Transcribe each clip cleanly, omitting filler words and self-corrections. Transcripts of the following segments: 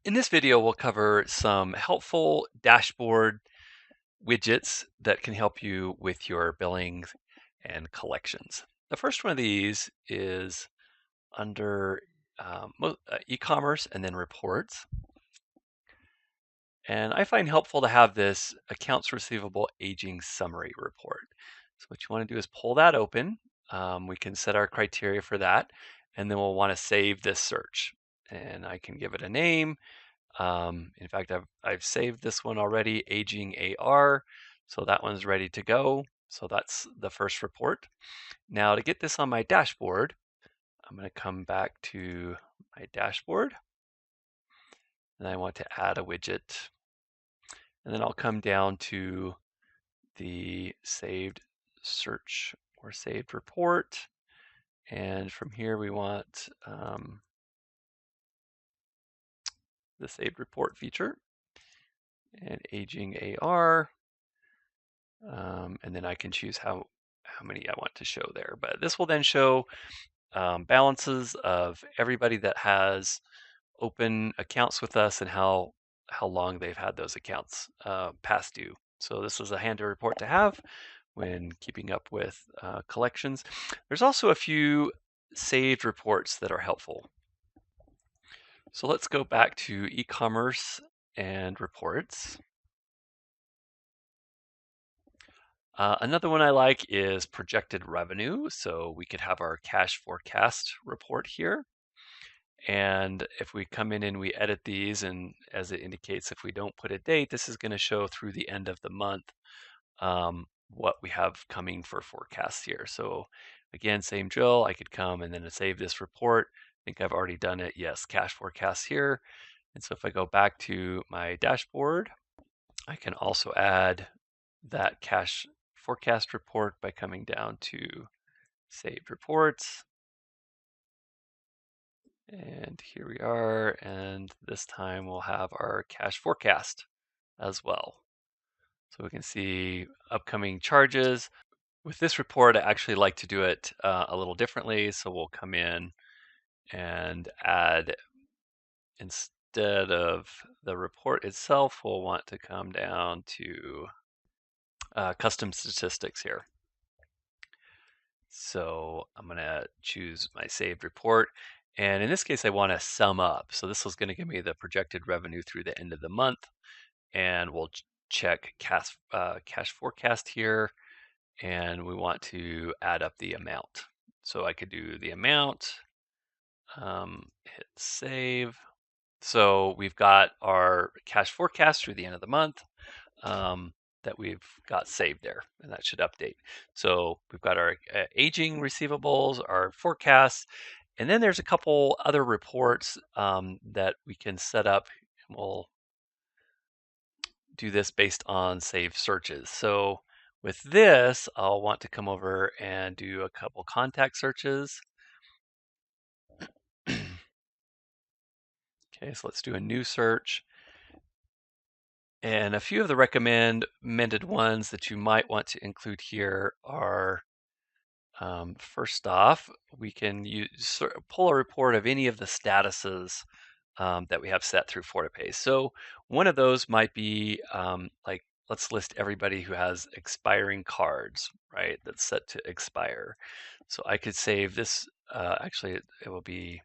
In this video, we'll cover some helpful dashboard widgets that can help you with your billings and collections. The first one of these is under e-commerce and then reports. And I find helpful to have this accounts receivable aging summary report. So what you want to do is pull that open. We can set our criteria for that, and then we'll want to save this search. And I can give it a name. In fact, I've saved this one already, aging AR. So that one's ready to go. So that's the first report. Now to get this on my dashboard, I'm going to come back to my dashboard. And I want to add a widget. And then I'll come down to the saved search or saved report. And from here, we want the saved report feature and aging AR. And then I can choose how many I want to show there. But this will then show balances of everybody that has open accounts with us and how long they've had those accounts past due. So this is a handy report to have when keeping up with collections. There's also a few saved reports that are helpful. So let's go back to e-commerce and reports. Another one I like is projected revenue. So we could have our cash forecast report here. And if we come in and we edit these, and as it indicates, if we don't put a date, this is going to show through the end of the month what we have coming for forecasts here. So again, same drill. I could come and then save this report. I think I've already done it. Yes, cash forecasts here. And so if I go back to my dashboard, I can also add that cash forecast report by coming down to saved reports. And here we are, and this time we'll have our cash forecast as well. So we can see upcoming charges. With this report, I actually like to do it a little differently. So we'll come in and add, instead of the report itself, we'll want to come down to custom statistics here. So I'm going to choose my saved report. And in this case, I want to sum up. So this is going to give me the projected revenue through the end of the month. And we'll check cash forecast here. And we want to add up the amount. So I could do the amount, hit save. So we've got our cash forecast through the end of the month that we've got saved there, and that should update. So we've got our aging receivables, our forecasts, and then there's a couple other reports that we can set up. We'll do this based on saved searches. So with this, I'll want to come over and do a couple contact searches. Okay, so let's do a new search. And a few of the recommended ones that you might want to include here are, first off, we can pull a report of any of the statuses that we have set through Fortapay. So one of those might be like, let's list everybody who has expiring cards, right? That's set to expire. So I could save this, actually it will be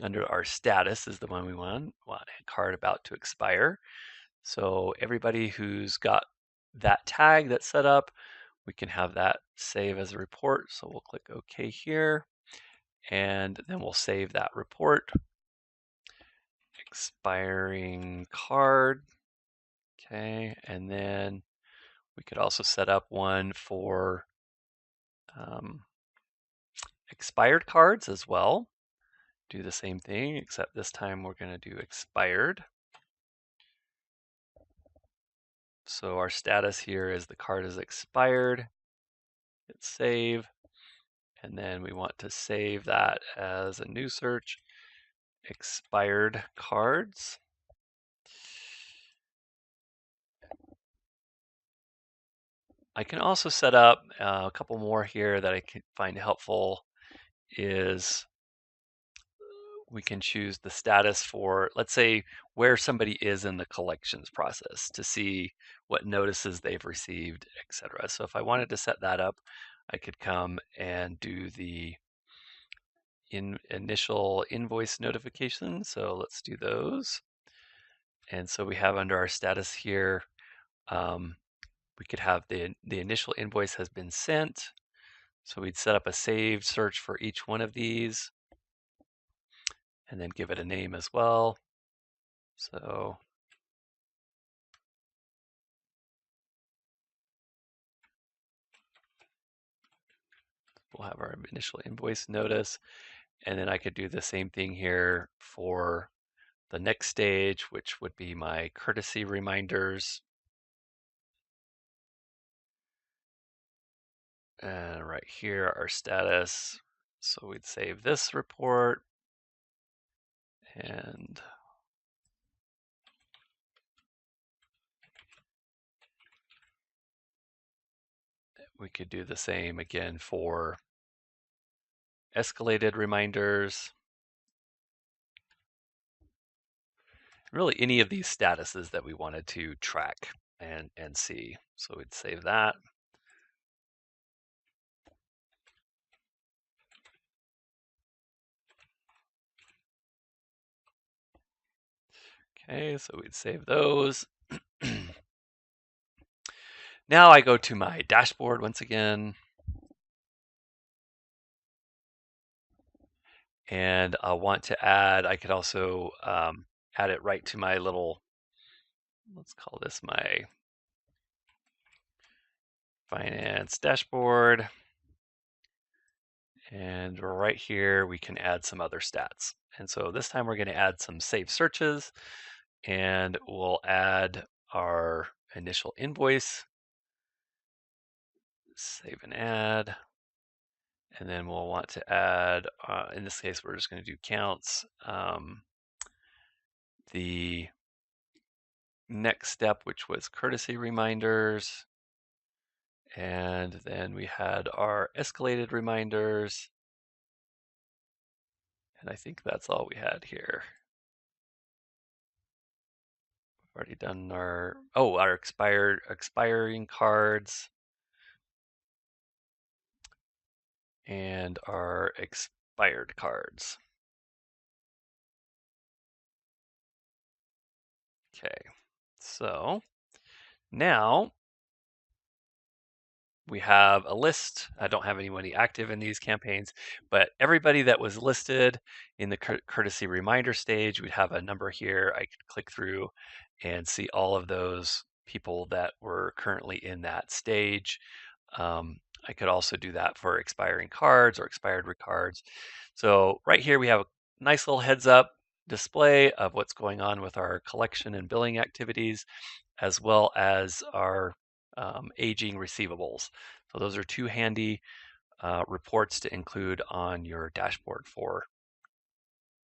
under our status is the one we want a card about to expire. So everybody who's got that tag that's set up, we can have that save as a report. So we'll click OK here, and then we'll save that report. Expiring card. Okay, and then we could also set up one for expired cards as well. Do the same thing, except this time we're going to do expired. So our status here is the card is expired. Hit save. And then we want to save that as a new search, expired cards. I can also set up a couple more here that I can find helpful is we can choose the status for, let's say, where somebody is in the collections process to see what notices they've received, etc. So if I wanted to set that up, I could come and do the initial invoice notification. So let's do those. And so we have under our status here, we could have the initial invoice has been sent. So we'd set up a saved search for each one of these and then give it a name as well. So we'll have our initial invoice notice, and then I could do the same thing here for the next stage, which would be my courtesy reminders. And right here, our status. So we'd save this report and we could do the same again for escalated reminders. Really any of these statuses that we wanted to track and see. So we'd save that. Okay, so we'd save those. Now I go to my dashboard once again. And I want to add, I could also add it right to my little, let's call this my finance dashboard. And right here, we can add some other stats. And so this time we're going to add some saved searches, and we'll add our initial invoice, save and add. And then we'll want to add, in this case, we're just going to do counts. The next step, which was courtesy reminders. And then we had our escalated reminders. And I think that's all we had here. We've already done our, our expiring cards and our expired cards. Okay, so now we have a list. I don't have anybody active in these campaigns, but everybody that was listed in the courtesy reminder stage, we'd have a number here. I could click through and see all of those people that were currently in that stage. I could also do that for expiring cards or expired cards. So right here we have a nice little heads up display of what's going on with our collection and billing activities, as well as our aging receivables. So those are two handy reports to include on your dashboard for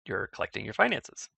your collecting your finances.